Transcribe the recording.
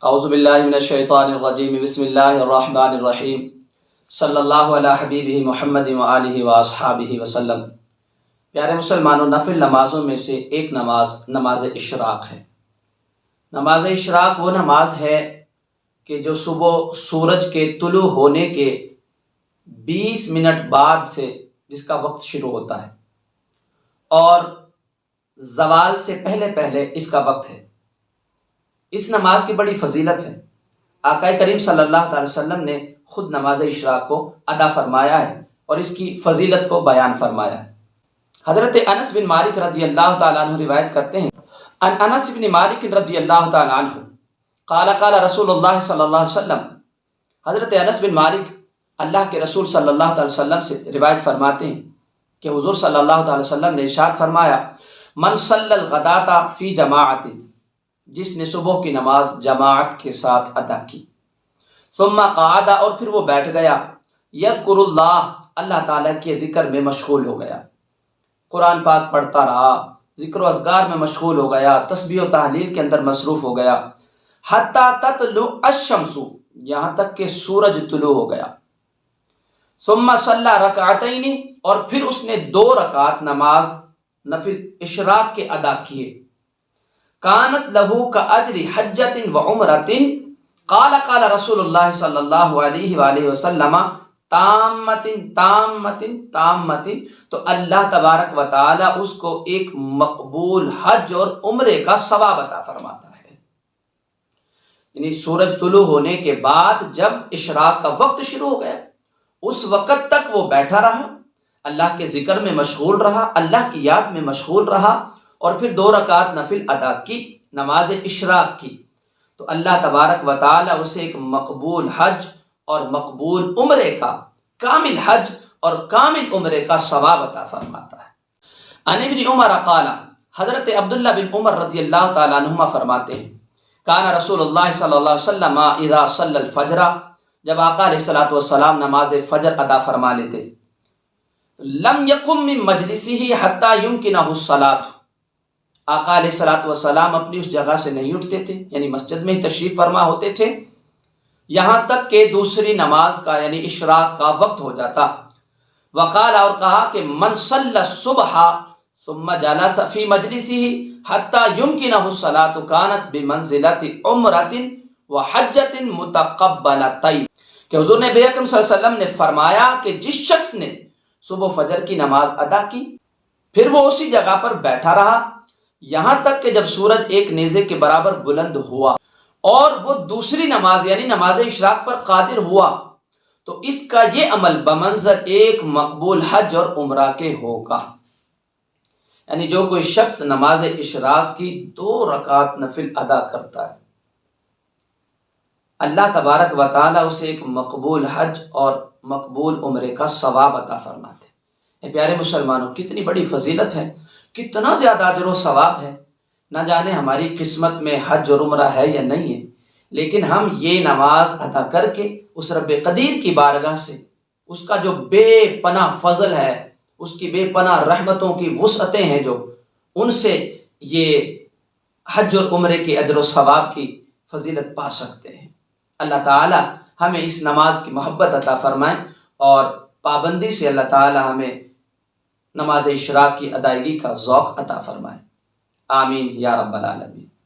اعوذ باللہ من الشیطان الرجیم بسم اللہ الرحمن الرحیم صلی اللہ علی حبیبہ محمد وآلہ واصحابہ وسلم۔ پیارے مسلمانوں، نفل نمازوں میں سے ایک نماز نماز اشراق ہے۔ نماز اشراق وہ نماز ہے کہ جو صبح سورج کے طلوع ہونے کے 20 منٹ بعد سے جس کا وقت شروع ہوتا ہے اور زوال سے پہلے پہلے اس کا وقت ہے۔ اس نماز کی بڑی فضیلت ہے۔ آقا کریم صلی اللہ تعالی وسلم نے خود نماز اشراق کو ادا فرمایا ہے اور اس کی فضیلت کو بیان فرمایا ہے۔ حضرت انس بن مالک رضی اللہ تعالیٰ عنہ روایت کرتے ہیں، ان انس بن مالک رضی اللہ تعالیٰ عنہ قال قال رسول اللہ صلی اللہ علیہ وسلم، حضرت انس بن مالک اللہ کے رسول صلی اللہ تعالی وسلم سے روایت فرماتے ہیں کہ حضور صلی اللہ تعالی وسلم نے ارشاد فرمایا، من صلی الغداۃ فی جماعت، جس نے صبح کی نماز جماعت کے ساتھ ادا کی، ثم قعد، اور پھر وہ بیٹھ گیا، یذکر اللہ، اللہ تعالیٰ کے ذکر میں مشغول ہو گیا، قرآن پاک پڑھتا رہا، ذکر و اذکار میں مشغول ہو گیا، تسبیح و تحلیل کے اندر مصروف ہو گیا، حتی تطلع الشمس، یہاں تک کہ سورج طلوع ہو گیا، ثم صلی رکعتین، اور پھر اس نے 2 رکعت نماز نفل اشراق کے ادا کیے، کانت لہو کاجر حجۃ و عمرۃ، قال قال رسول اللہ صلی اللہ علیہ وآلہ وسلم، تامۃ تامۃ تامۃ، تو اللہ تبارک و تعالی اس کو ایک مقبول حج اور عمرے کا ثواب عطا فرماتا ہے۔ یعنی سورج طلوع ہونے کے بعد جب اشراق کا وقت شروع ہو گیا، اس وقت تک وہ بیٹھا رہا، اللہ کے ذکر میں مشغول رہا، اللہ کی یاد میں مشغول رہا، اور پھر 2 رکعت نفل ادا کی، نماز اشراق کی، تو اللہ تبارک و تعالی اسے ایک مقبول حج اور مقبول عمرے کا، کامل حج اور کامل عمرے کا ثواب عطا فرماتا ہے۔ عن ابن عمر قال، حضرت عبداللہ بن عمر رضی اللہ تعالیٰ عنہما فرماتے ہیں، کان رسول اللہ صلی اللہ علیہ وسلم اذا صلی الفجر، جب آقا علیہ الصلوۃ والسلام نماز فجر ادا فرما لیتے، لم یقم من مجلسہ حتی یمکنہ الصلاۃ، آقا علیہ الصلوۃ والسلام اپنی اس جگہ سے نہیں اٹھتے تھے، یعنی مسجد میں ہی تشریف فرما ہوتے تھے، یہاں تک کہ دوسری نماز کا یعنی اشراق کا وقت ہو جاتا۔ وقال، اور کہا کہ من صلی الصبح ثم جلس فی مجلسہ حتی یمکنہ الصلاۃ کانت بمنزلۃ عمرۃ وحجۃ متقبلۃ، کہ حضور نبی اکرم صلی اللہ علیہ وسلم نے فرمایا کہ جس شخص نے صبح فجر کی نماز ادا کی، پھر وہ اسی جگہ پر بیٹھا رہا یہاں تک کہ جب سورج ایک نیزے کے برابر بلند ہوا اور وہ دوسری نماز یعنی نماز اشراق پر قادر ہوا، تو اس کا یہ عمل بمنظر ایک مقبول حج اور عمرہ کے ہوگا۔ یعنی جو کوئی شخص نماز اشراق کی 2 رکعت نفل ادا کرتا ہے، اللہ تبارک و تعالی اسے ایک مقبول حج اور مقبول عمرے کا ثواب عطا فرماتے ہیں۔ اے پیارے مسلمانوں، کتنی بڑی فضیلت ہے، کتنا زیادہ اجر و ثواب ہے۔ نہ جانے ہماری قسمت میں حج اور عمرہ ہے یا نہیں ہے، لیکن ہم یہ نماز ادا کر کے اس رب قدیر کی بارگاہ سے اس کا جو بے پناہ فضل ہے، اس کی بے پناہ رحمتوں کی وسعتیں ہیں، جو ان سے یہ حج اور عمرے کے اجر و ثواب کی فضیلت پا سکتے ہیں۔ اللہ تعالی ہمیں اس نماز کی محبت عطا فرمائے اور پابندی سے اللہ تعالی ہمیں نماز اشراق کی ادائیگی کا ذوق عطا فرمائے، آمین یا رب العالمین۔